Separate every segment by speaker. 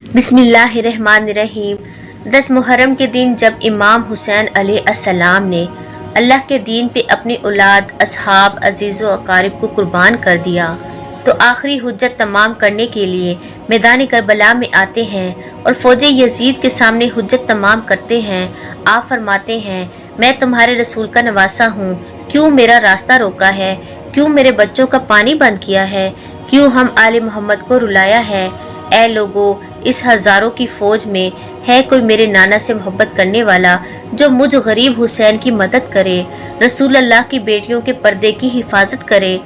Speaker 1: बिस्मिल्लाहिर्रहमानिर्रहीम। 10 मुहर्रम के दिन जब इमाम हुसैन अलैहिस्सलाम ने अल्लाह के दीन पे अपनी औलाद, असहाब, अजीज़ व अकारिब को कुर्बान कर दिया तो आखिरी हुज्जत तमाम करने के लिए मैदान करबला में आते हैं और फौज यजीद के सामने हुज्जत तमाम करते हैं। आप फरमाते हैं, मैं तुम्हारे रसूल का नवासा हूँ, क्यों मेरा रास्ता रोका है, क्यों मेरे बच्चों का पानी बंद किया है, क्यों हम आले मोहम्मद को रुलाया है। ऐ लोगो, इस हजारों की फौज में है कोई मेरे नाना से मोहब्बत करने वाला जो मुझ गरीब हुसैन की मदद करे, रसूल अल्लाह की बेटियों के पर्दे की हिफाजत करे।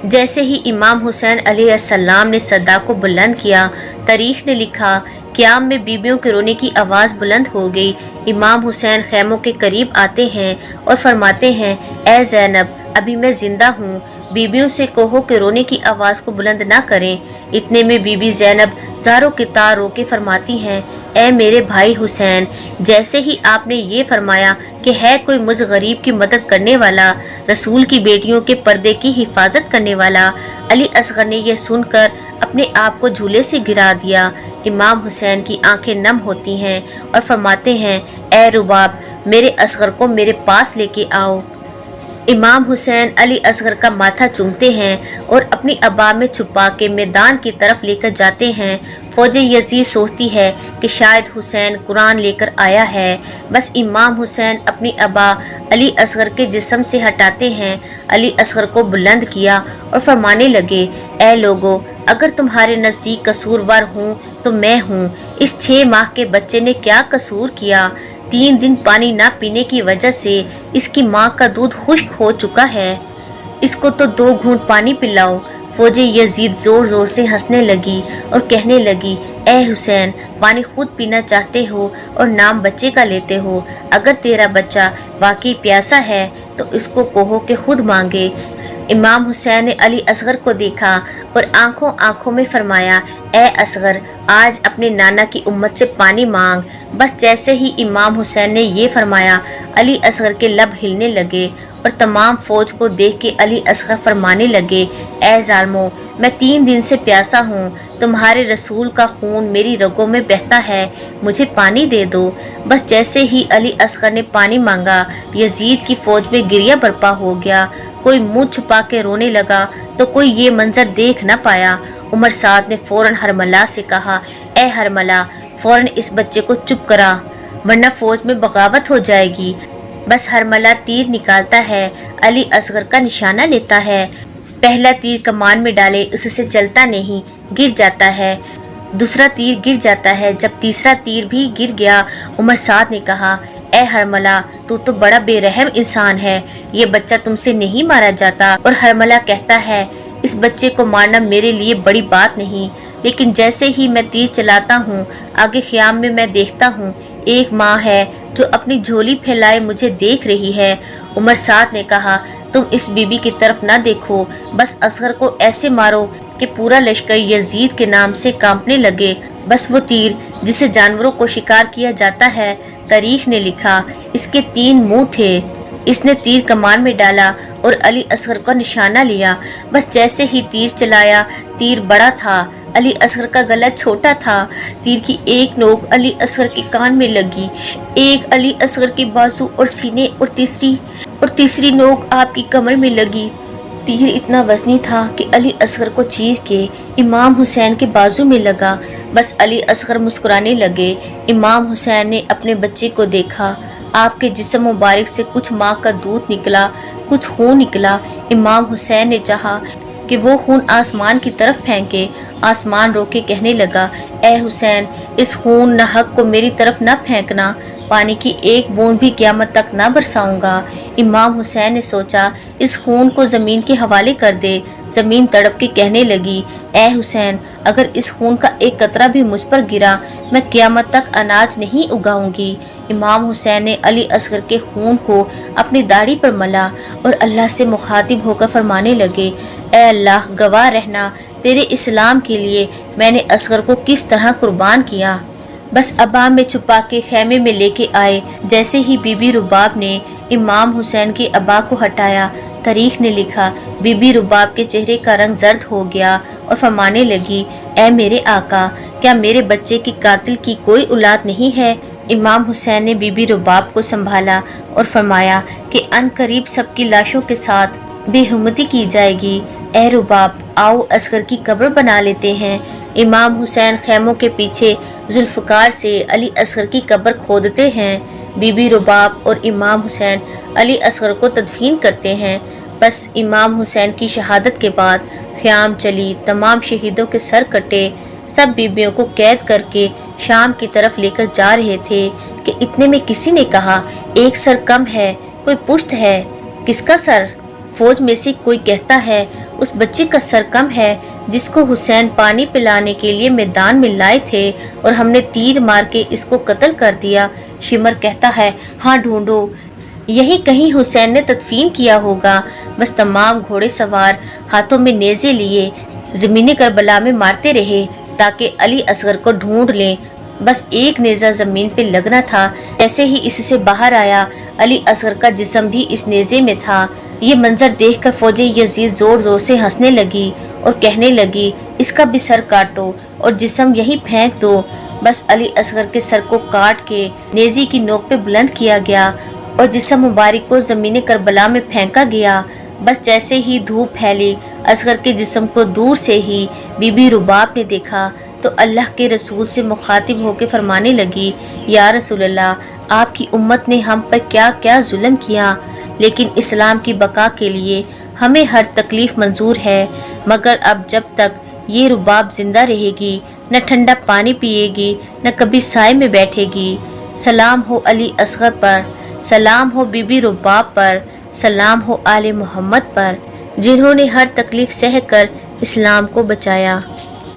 Speaker 1: जैसे ही इमाम हुसैन अलैहिस्सलाम ने सदा को बुलंद किया, तारीख ने लिखा, क़याम में बीबियों के रोने की आवाज़ बुलंद हो गई। इमाम हुसैन खैमों के करीब आते हैं और फरमाते हैं, ऐ ज़ैनब, अभी मैं जिंदा हूँ, बीबियों से कहो कि रोने की आवाज़ को बुलंद ना करें। इतने में बीबी ज़ैनब ज़ारों के तार रोके फरमाती हैं, ऐ मेरे भाई हुसैन, जैसे ही आपने ये फरमाया कि है कोई मुझ गरीब की मदद करने वाला, रसूल की बेटियों के पर्दे की हिफाजत करने वाला, अली असगर ने यह सुनकर अपने आप को झूले से गिरा दिया। इमाम हुसैन की आंखें नम होती हैं और फरमाते हैं, ऐ रुबाब, मेरे असगर को मेरे पास लेके आओ। इमाम हुसैन अली असगर का माथा चूमते हैं और अपनी अबा में छुपा के मैदान की तरफ लेकर जाते हैं। फौज यजीद सोचती है कि शायद हुसैन कुरान लेकर आया है। बस इमाम हुसैन अपनी अबा अली असगर के जिस्म से हटाते हैं, अली असगर को बुलंद किया और फरमाने लगे, ऐ लोगो, अगर तुम्हारे नज़दीक कसूरवार हूँ तो मैं हूँ। इस 6 माह के बच्चे ने क्या कसूर किया? 3 दिन पानी ना पीने की वजह से इसकी माँ का दूध खुश्क हो चुका है, इसको तो 2 घूंट पानी पिलाओ। फौज यजीद जोर जोर से हंसने लगी और कहने लगी, ऐ हुसैन, पानी खुद पीना चाहते हो और नाम बच्चे का लेते हो। अगर तेरा बच्चा वाकई प्यासा है तो इसको कहो कि खुद मांगे। इमाम हुसैन ने अली असगर को देखा और आंखों आंखों में फरमाया, ऐ असगर, आज अपने नाना की उम्मत से पानी मांग। बस जैसे ही इमाम हुसैन ने ये फरमाया, अली असगर के लब हिलने लगे और तमाम फौज को देख के अली असगर फरमाने लगे, ऐ जालमो, मैं 3 दिन से प्यासा हूँ, तुम्हारे रसूल का खून मेरी रगों में बहता है, मुझे पानी दे दो। बस जैसे ही अली असगर ने पानी मांगा, यजीद की फौज में गिरिया बर्पा हो गया। कोई मुंह छुपा के रोने लगा तो कोई ये मंजर देख न पाया। उमर साद ने फौरन हरमला से कहा, ऐ हरमला, फौरन इस बच्चे को चुप करा वरना फौज में बगावत हो जाएगी। बस हरमला तीर निकालता है, अली असगर का निशाना लेता है। पहला तीर कमान में डाले, उससे चलता नहीं, गिर जाता है। दूसरा तीर गिर जाता है। जब तीसरा तीर भी गिर गया, उमर साद ने कहा, ऐ हरमला, तू तो बड़ा बेरहम इंसान है, ये बच्चा तुमसे नहीं मारा जाता। और हरमला कहता है, इस बच्चे को मारना मेरे लिए बड़ी बात नहीं, लेकिन जैसे ही मैं तीर चलाता हूँ, आगे ख़याम में मैं देखता हूँ एक माँ है जो अपनी झोली फैलाए मुझे देख रही है। उमर साद ने कहा, तुम इस बीबी की तरफ ना देखो, बस असगर को ऐसे मारो कि पूरा लश्कर यजीद के नाम से कांपने लगे। बस वो तीर जिसे जानवरों को शिकार किया जाता है, तारीख ने लिखा, इसके 3 मुंह थे। इसने तीर कमान में डाला और अली असगर का निशाना लिया। बस जैसे ही तीर चलाया, तीर बड़ा था, अली असगर का गला छोटा था। तीर की एक नोक अली असगर के कान में लगी, एक अली असगर के बाजू और सीने और तीसरी नोक आपकी कमर में लगी। तीर इतना वजनी था कि अली असगर को चीर के इमाम हुसैन के बाजू में लगा। बस अली असगर मुस्कुराने लगे। इमाम हुसैन ने अपने बच्चे को देखा, आपके जिस्म मुबारक से कुछ माँ का दूध निकला, कुछ खून निकला। इमाम हुसैन ने चाहा कि वो खून आसमान की तरफ फेंके। आसमान रोके कहने लगा, ऐ हुसैन, इस खून न हक को मेरी तरफ न फेंकना, पानी की एक बूंद भी क़यामत तक ना बरसाऊंगा। इमाम हुसैन ने सोचा, इस खून को ज़मीन के हवाले कर दे। ज़मीन तड़प के कहने लगी, ऐ हुसैन, अगर इस खून का एक कतरा भी मुझ पर गिरा, मैं क़यामत तक अनाज नहीं उगाऊंगी। इमाम हुसैन ने अली असगर के खून को अपनी दाढ़ी पर मला और अल्लाह से मुखातिब होकर फरमाने लगे, ऐ अल्लाह, गवाह रहना, तेरे इस्लाम के लिए मैंने असगर को किस तरह कुर्बान किया। बस अबा में छुपा के खैमे में लेके आए। जैसे ही बीबी रुबाब ने इमाम हुसैन के अबा को हटाया, तारीख ने लिखा, बीबी रुबाब के चेहरे का रंग जर्द हो गया और फरमाने लगी, ऐ मेरे आका, क्या मेरे बच्चे की कातिल की कोई औलाद नहीं है? इमाम हुसैन ने बीबी रुबाब को संभाला और फरमाया कि अनकरीब सबकी लाशों के साथ बेहुरमती की जाएगी। ऐ रुबाब, आओ असगर की कब्र बना लेते हैं। इमाम हुसैन खैमों के पीछे जुल्फकार से अली असगर की कब्र खोदते हैं। बीबी रुबाब और इमाम हुसैन अली असगर को तदफीन करते हैं। बस इमाम हुसैन की शहादत के बाद ख़याम चली, तमाम शहीदों के सर कटे। सब बीबियों को कैद करके शाम की तरफ लेकर जा रहे थे कि इतने में किसी ने कहा, एक सर कम है, कोई पुश्त है। किसका सर? फौज में से कोई कहता है, उस बच्चे का सर कम है जिसको हुसैन पानी पिलाने के लिए मैदान में लाए थे और हमने तीर मार के इसको कत्ल कर दिया। शिमर कहता है, हाँ ढूंढो, यही कहीं हुसैन ने तदफीन किया होगा। बस तमाम घोड़े सवार हाथों में नेज़े लिए ज़मीनी करबला में मारते रहे ताकि अली असगर को ढूंढ लें। बस एक नेज़ा ज़मीन पे लगना था। ऐसे ही इससे बाहर आया, अली असगर का जिस्म भी इस नेज़े में था। ये मंजर देखकर फौजी यजीद जोर जोर से हंसने लगी और कहने लगी, इसका भी सर काटो और जिस्म यही फेंक दो। बस अली असगर के सर को काट के नेज़ी की नोक पे बुलंद किया गया और जिस्म मुबारक को ज़मीन करबला में फेंका गया। बस जैसे ही धूप फैली, असगर के जिस्म को दूर से ही बीबी रुबाब ने देखा तो अल्लाह के रसूल से मुखातिब होकर फरमाने लगी, या रसूल अल्लाह, आपकी उम्मत ने हम पर क्या क्या जुल्म किया, लेकिन इस्लाम की बका के लिए हमें हर तकलीफ मंजूर है। मगर अब जब तक ये रुबाब जिंदा रहेगी, न ठंडा पानी पिएगी, न कभी साए में बैठेगी। सलाम हो अली असगर पर, सलाम हो बीबी रुबाब पर, सलाम हो आले मोहम्मद पर, जिन्होंने हर तकलीफ सह कर इस्लाम को बचाया।